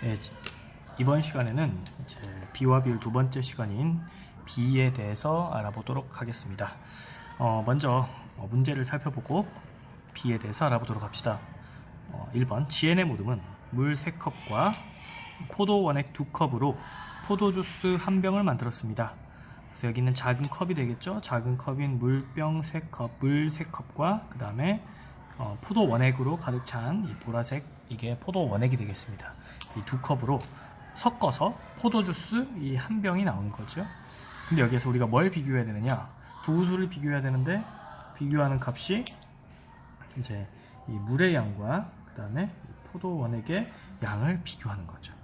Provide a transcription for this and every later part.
예, 이번 시간에는 이제 B와 비율 두 번째 시간인 B에 대해서 알아보도록 하겠습니다. 먼저 문제를 살펴보고 B에 대해서 알아보도록 합시다. 1번 GN의 모듬은 물 3컵과 포도 원액 2컵으로 포도주스 1병을 만들었습니다. 그래서 여기는 작은 컵이 되겠죠. 작은 컵인 물병 3컵, 물 3컵과 그 다음에 포도 원액으로 가득 찬 이 보라색, 이게 포도 원액이 되겠습니다. 이 2컵으로 섞어서 포도주스 이 1병이 나오는 거죠. 근데 여기에서 우리가 뭘 비교해야 되느냐, 두 수를 비교해야 되는데 비교하는 값이 이제 이 물의 양과 그 다음에 포도 원액의 양을 비교하는 거죠.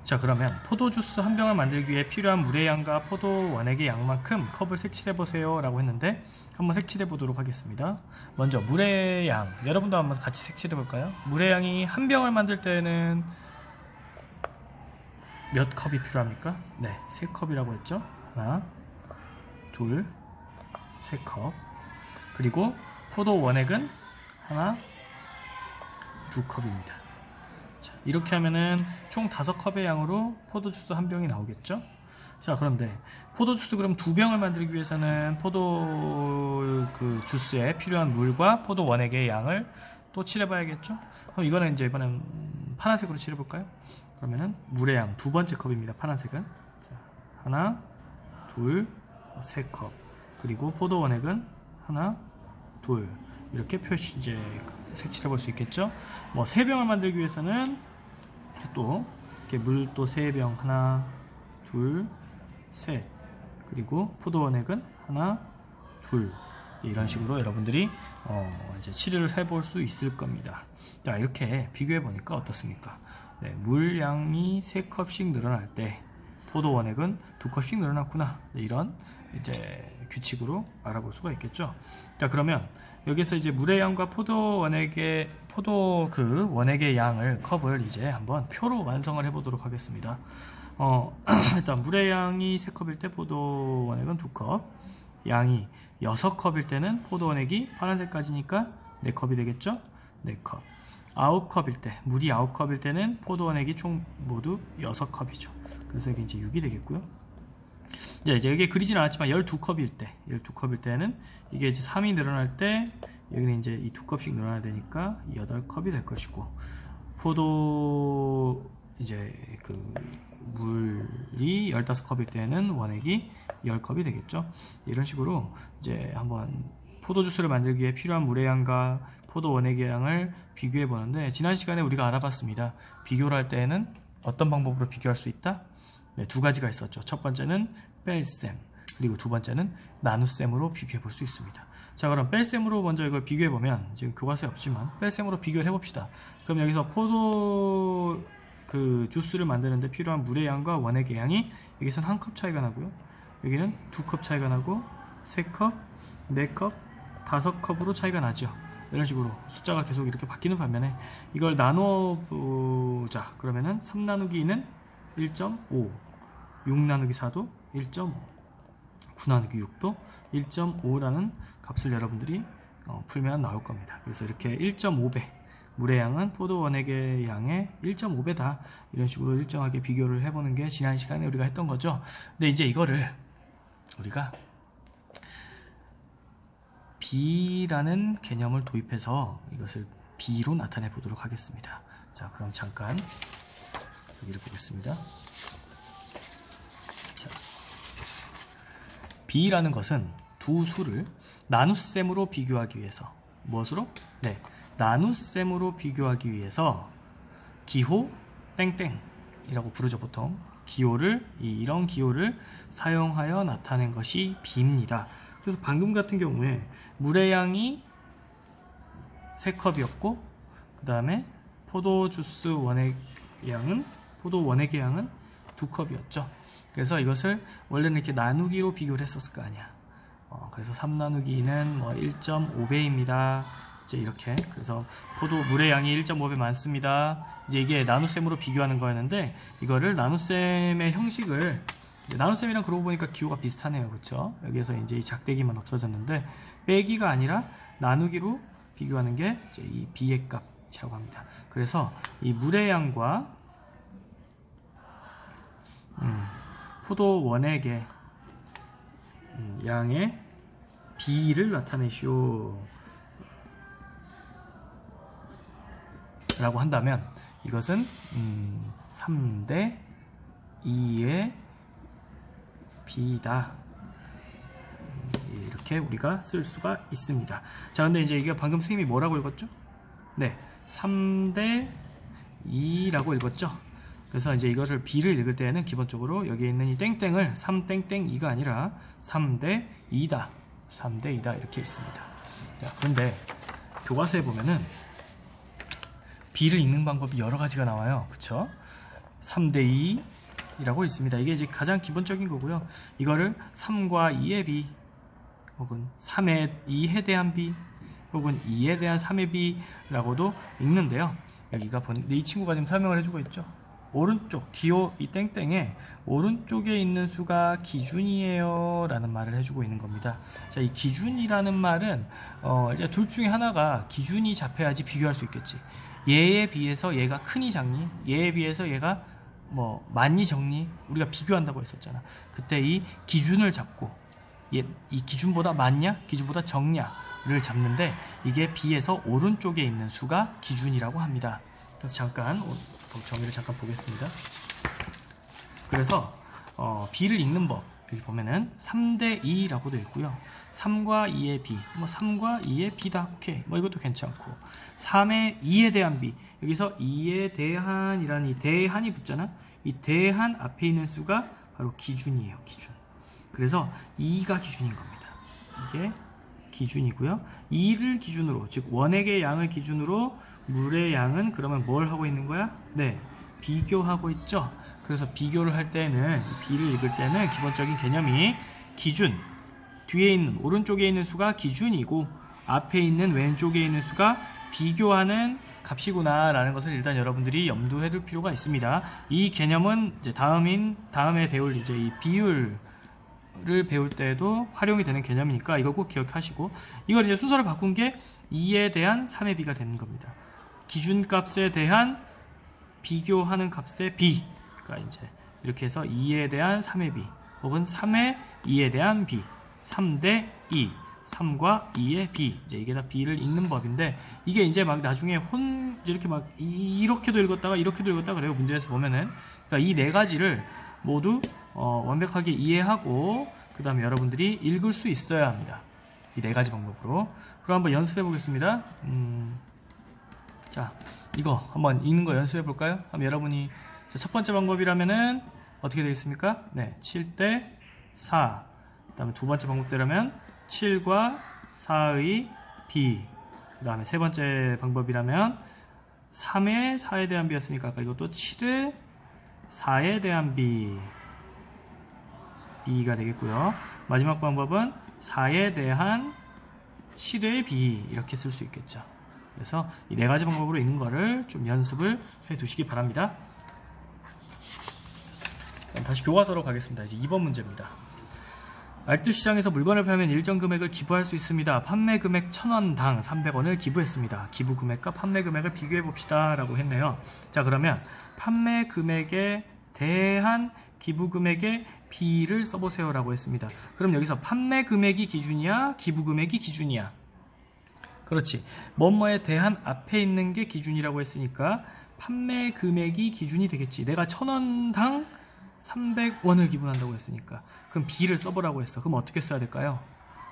자, 그러면 포도주스 1병을 만들기 위해 필요한 물의 양과 포도 원액의 양만큼 컵을 색칠해 보세요 라고 했는데 한번 색칠해 보도록 하겠습니다. 먼저 물의 양, 여러분도 한번 같이 색칠해 볼까요? 물의 양이 1병을 만들 때는 몇 컵이 필요합니까? 네, 3컵이라고 했죠. 하나, 둘, 3컵. 그리고 포도 원액은 하나, 2컵입니다. 자, 이렇게 하면은 총 5컵의 양으로 포도주스 1병이 나오겠죠. 자, 그런데 포도주스 그럼 2병을 만들기 위해서는 포도 그 주스에 필요한 물과 포도 원액의 양을 또 칠해봐야겠죠. 그럼 이거는 이제 이번엔 파란색으로 칠해볼까요? 그러면은 물의 양 두 번째 컵입니다. 파란색은. 자, 하나, 둘, 3컵. 그리고 포도 원액은 하나, 둘. 이렇게 표시 이제 색칠해 볼 수 있겠죠. 뭐 3병을 만들기 위해서는 또 이렇게 물 또 3병, 하나, 둘, 셋. 그리고 포도 원액은 하나, 둘. 이런 식으로 여러분들이 이제 칠을 해볼 수 있을 겁니다. 자, 이렇게 비교해 보니까 어떻습니까? 네, 물량이 3컵씩 늘어날 때 포도 원액은 2컵씩 늘어났구나. 이런 이제 규칙으로 알아볼 수가 있겠죠. 자, 그러면 여기서 이제 물의 양과 포도 원액의 양을 컵을 이제 한번 표로 완성을 해보도록 하겠습니다. 일단 물의 양이 3컵일 때 포도 원액은 2컵, 양이 6컵일 때는 포도 원액이 파란색까지니까 4컵이 되겠죠. 4컵. 9컵일 때, 물이 9컵일 때는 포도 원액이 총 모두 6컵이죠. 그래서 이게 이제 6이 되겠고요. 이제 여기에 그리진 않았지만 12컵일 때는 이게 이제 3이 늘어날 때 여기는 이제 이 2컵씩 늘어나야 되니까 8컵이 될 것이고, 포도 이제 그 물이 15컵일 때는 원액이 10컵이 되겠죠. 이런 식으로 이제 한번 포도주스를 만들기 위해 필요한 물의 양과 포도 원액의 양을 비교해 보는데, 지난 시간에 우리가 알아봤습니다. 비교를 할 때에는 어떤 방법으로 비교할 수 있다? 네, 두 가지가 있었죠. 첫 번째는 뺄셈, 그리고 두 번째는 나눗셈으로 비교해 볼 수 있습니다. 자, 그럼 뺄셈으로 먼저 이걸 비교해 보면, 지금 교과서에 없지만 뺄셈으로 비교를 해 봅시다. 그럼 여기서 포도 그 주스를 만드는데 필요한 물의 양과 원액의 양이 여기서는 1컵 차이가 나고요, 여기는 2컵 차이가 나고, 3컵, 4컵, 5컵으로 차이가 나죠. 이런 식으로 숫자가 계속 이렇게 바뀌는 반면에 이걸 나눠보자. 그러면은 3 나누기 2는 1.5, 6 나누기 4도 1.5, 9 나누기 6도 1.5라는 값을 여러분들이 풀면 나올 겁니다. 그래서 이렇게 1.5배, 물의 양은 포도 원액의 양의 1.5배다. 이런 식으로 일정하게 비교를 해보는 게 지난 시간에 우리가 했던 거죠. 근데 이제 이거를 우리가 B라는 개념을 도입해서 이것을 B로 나타내 보도록 하겠습니다. 자, 그럼 잠깐 여기를 보겠습니다. 자, B라는 것은 두 수를 나눗셈으로 비교하기 위해서, 무엇으로? 네, 나눗셈으로 비교하기 위해서 기호 땡땡이라고 부르죠. 보통 기호를, 이런 기호를 사용하여 나타낸 것이 B입니다. 그래서 방금 같은 경우에 물의 양이 3컵이었고, 그 다음에 포도주스 원액 양은, 포도 원액의 양은 2컵이었죠. 그래서 이것을 원래는 이렇게 나누기로 비교를 했었을 거 아니야. 그래서 3 나누기 2는 뭐 1.5배입니다. 이제 이렇게, 그래서 물의 양이 1.5배 많습니다. 이제 이게 나눗셈으로 비교하는 거였는데, 이거를 나눗셈의 형식을, 나눗셈이랑 그러고 보니까 기호가 비슷하네요. 그렇죠? 여기에서 이제 이 작대기만 없어졌는데, 빼기가 아니라 나누기로 비교하는 게 이제 이 B의 값이라고 합니다. 그래서 이 물의 양과 포도 원액의 양의 B를 나타내시오 라고 한다면 이것은 3대 2의 B다. 이렇게 우리가 쓸 수가 있습니다. 자, 근데 이제 이게 방금 선생님이 뭐라고 읽었죠? 네, 3대 2라고 읽었죠? 그래서 이제 이것을 B를 읽을 때에는 기본적으로 여기에 있는 이 땡땡을 3땡땡2가 아니라 3대 2다. 3대 2다. 이렇게 읽습니다. 자, 그런데 교과서에 보면은 B를 읽는 방법이 여러 가지가 나와요. 그쵸? 3대 2라고 있습니다. 이게 이제 가장 기본적인 거고요. 이거를 3과 2의 B, 혹은 3의 2에 대한 B, 혹은 2에 대한 3의 B라고도 읽는데요. 여기가 이 친구가 지금 설명을 해주고 있죠. 오른쪽, 기호 이 땡땡에 오른쪽에 있는 수가 기준이에요 라는 말을 해주고 있는 겁니다. 자, 이 기준이라는 말은 이제 둘 중에 하나가 기준이 잡혀야지 비교할 수 있겠지. 얘에 비해서 얘가 크니 작니? 얘에 비해서 얘가 뭐 많니 적니? 우리가 비교한다고 했었잖아. 그때 이 기준을 잡고 이 기준보다 많냐? 기준보다 적냐를 잡는데 이게 B에서 오른쪽에 있는 수가 기준이라고 합니다. 그래서 잠깐 정의를 잠깐 보겠습니다. 그래서 B를 읽는 법 여기 보면은 3대 2라고도 있고요. 3과 2의 B, 뭐 3과 2의 B다. 오케이, 뭐 이것도 괜찮고 3의 2에 대한 B, 여기서 2에 대한이라는 이 대한이 붙잖아. 이 대한 앞에 있는 수가 바로 기준이에요. 기준. 그래서 2가 기준인 겁니다. 이게 기준이고요. 2를 기준으로, 즉 원액의 양을 기준으로 물의 양은 그러면 뭘 하고 있는 거야? 네, 비교하고 있죠. 그래서 비교를 할 때는 B를 읽을 때는 기본적인 개념이 기준, 뒤에 있는 오른쪽에 있는 수가 기준이고 앞에 있는 왼쪽에 있는 수가 비교하는 값이구나 라는 것을 일단 여러분들이 염두해 둘 필요가 있습니다. 이 개념은 이제 다음에 배울 이제 이 비율을 배울 때도 활용이 되는 개념이니까 이걸 꼭 기억하시고, 이걸 이제 순서를 바꾼 게 2에 대한 3의 B가 되는 겁니다. 기준값에 대한 비교하는 값의 B, 그러니까 이제 이렇게 해서 2에 대한 3의 B 혹은 3의 2에 대한 B, 3대 2, 3과 2의 B, 이제 이게 다 B를 읽는 법인데, 이게 이제 막 나중에 이렇게 막 이렇게도 읽었다가 이렇게도 읽었다 그래요. 문제에서 보면은. 그러니까 이 네 가지를 모두 완벽하게 이해하고 그 다음에 여러분들이 읽을 수 있어야 합니다. 이 네 가지 방법으로. 그럼 한번 연습해 보겠습니다. 자, 이거 한번 읽는 거 연습해 볼까요? 그럼 여러분이 첫 번째 방법이라면은 어떻게 되겠습니까? 네, 7대 4. 그 다음에 두 번째 방법대로면 7과 4의 B. 그 다음에 세 번째 방법이라면 3의 4에 대한 B였으니까 아까 이것도 7의 4에 대한 B가 되겠고요. 마지막 방법은 4에 대한 7의 B, 이렇게 쓸 수 있겠죠. 그래서 이 네 가지 방법으로 읽는 거를 좀 연습을 해 두시기 바랍니다. 다시 교과서로 가겠습니다. 이제 2번 문제입니다. 알뜰시장에서 물건을 팔면 일정 금액을 기부할 수 있습니다. 판매 금액 1,000원당 300원을 기부했습니다. 기부 금액과 판매 금액을 비교해 봅시다 라고 했네요. 자, 그러면 판매 금액에 대한 기부 금액의 B를 써보세요 라고 했습니다. 그럼 여기서 판매 금액이 기준이야? 기부 금액이 기준이야? 그렇지. 뭐뭐에 대한 앞에 있는 게 기준이라고 했으니까 판매 금액이 기준이 되겠지. 내가 1,000원당 300원을 기부한다고 했으니까 그럼 B를 써보라고 했어. 그럼 어떻게 써야 될까요?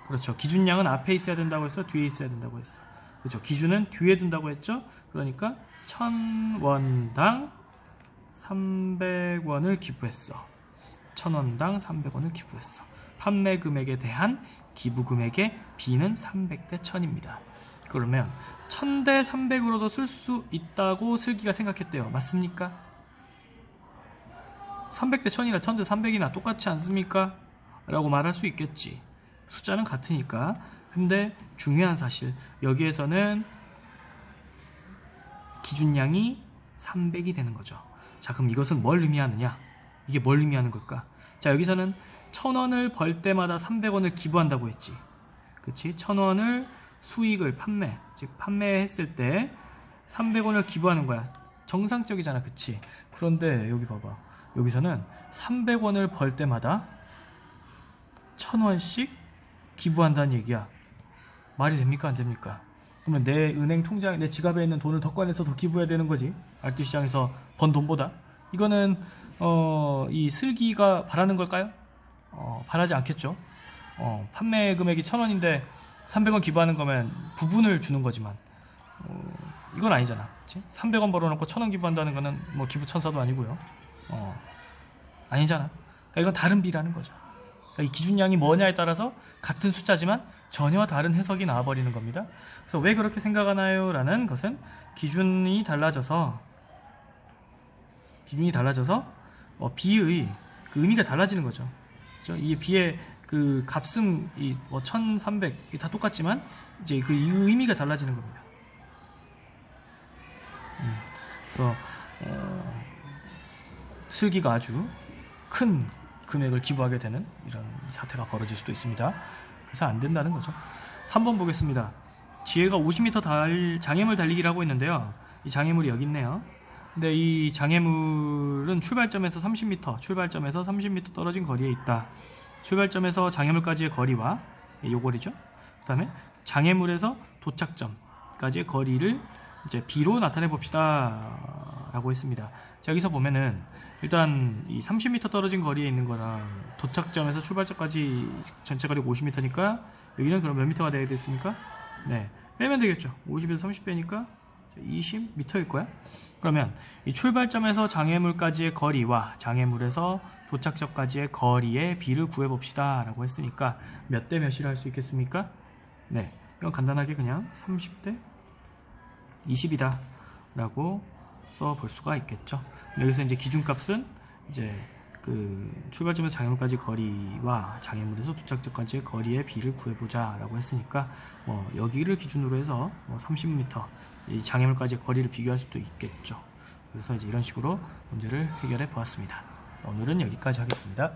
그렇죠. 기준량은 앞에 있어야 된다고 했어? 뒤에 있어야 된다고 했어? 그렇죠. 기준은 뒤에 둔다고 했죠? 그러니까 1,000원당 300원을 기부했어. 1,000원당 300원을 기부했어. 판매 금액에 대한 기부 금액의 B는 300대 1000입니다. 그러면 1000대 300으로도 쓸 수 있다고 슬기가 생각했대요. 맞습니까? 300대 1000이나 1000대 300이나 똑같지 않습니까? 라고 말할 수 있겠지. 숫자는 같으니까. 근데 중요한 사실, 여기에서는 기준량이 300이 되는 거죠. 자, 그럼 이것은 뭘 의미하느냐? 이게 뭘 의미하는 걸까? 자, 여기서는 1,000원을 벌 때마다 300원을 기부한다고 했지. 그치? 1,000원을 수익을 즉 판매했을 때 300원을 기부하는 거야. 정상적이잖아. 그치? 그런데 여기 봐봐. 여기서는 300원을 벌 때마다 1000원씩 기부한다는 얘기야. 말이 됩니까? 안 됩니까? 그러면 내 은행 통장, 내 지갑에 있는 돈을 더 꺼내서 더 기부해야 되는 거지. 알뜰 시장에서 번 돈보다. 이거는 이 슬기가 바라는 걸까요? 바라지 않겠죠. 판매 금액이 1000원인데 300원 기부하는 거면 부분을 주는 거지만 이건 아니잖아. 그치? 300원 벌어놓고 1000원 기부한다는 거는 뭐 기부천사도 아니고요. 아니잖아. 그러니까 이건 다른 비라는 거죠. 그러니까 이 기준량이 뭐냐에 따라서 같은 숫자지만 전혀 다른 해석이 나와버리는 겁니다. 그래서 왜 그렇게 생각하나요? 라는 것은 기준이 달라져서 비의 그 의미가 달라지는 거죠. 그렇죠? 이 비의 그 값은 1300 다 똑같지만 이제 그 의미가 달라지는 겁니다. 그래서 슬기가 아주 큰 금액을 기부하게 되는 이런 사태가 벌어질 수도 있습니다. 그래서 안 된다는 거죠. 3번 보겠습니다. 지혜가 50m 장애물 달리기를 하고 있는데요. 이 장애물이 여기 있네요. 근데 이 장애물은 출발점에서 30m 떨어진 거리에 있다. 출발점에서 장애물까지의 거리와 요거리죠. 그 다음에 장애물에서 도착점까지의 거리를 이제 B로 나타내 봅시다 라고 했습니다. 자, 여기서 보면은 일단 이 30m 떨어진 거리에 있는 거랑 도착점에서 출발점까지 전체 거리가 50m니까 여기는 그럼 몇 미터가 되어야 됐습니까? 네, 빼면 되겠죠. 50에서 30 빼니까 20m일 거야. 그러면 이 출발점에서 장애물까지의 거리와 장애물에서 도착점까지의 거리의 B를 구해봅시다 라고 했으니까 몇 대 몇이라 할 수 있겠습니까? 네, 이건 간단하게 그냥 30대 20이다 라고 써볼 수가 있겠죠. 여기서 이제 기준값은 이제 그 출발점에서 장애물까지 거리와 장애물에서 도착점까지의 거리의 B를 구해보자 라고 했으니까 여기를 기준으로 해서 30m 이 장애물까지의 거리를 비교할 수도 있겠죠. 그래서 이제 이런 식으로 문제를 해결해 보았습니다. 오늘은 여기까지 하겠습니다.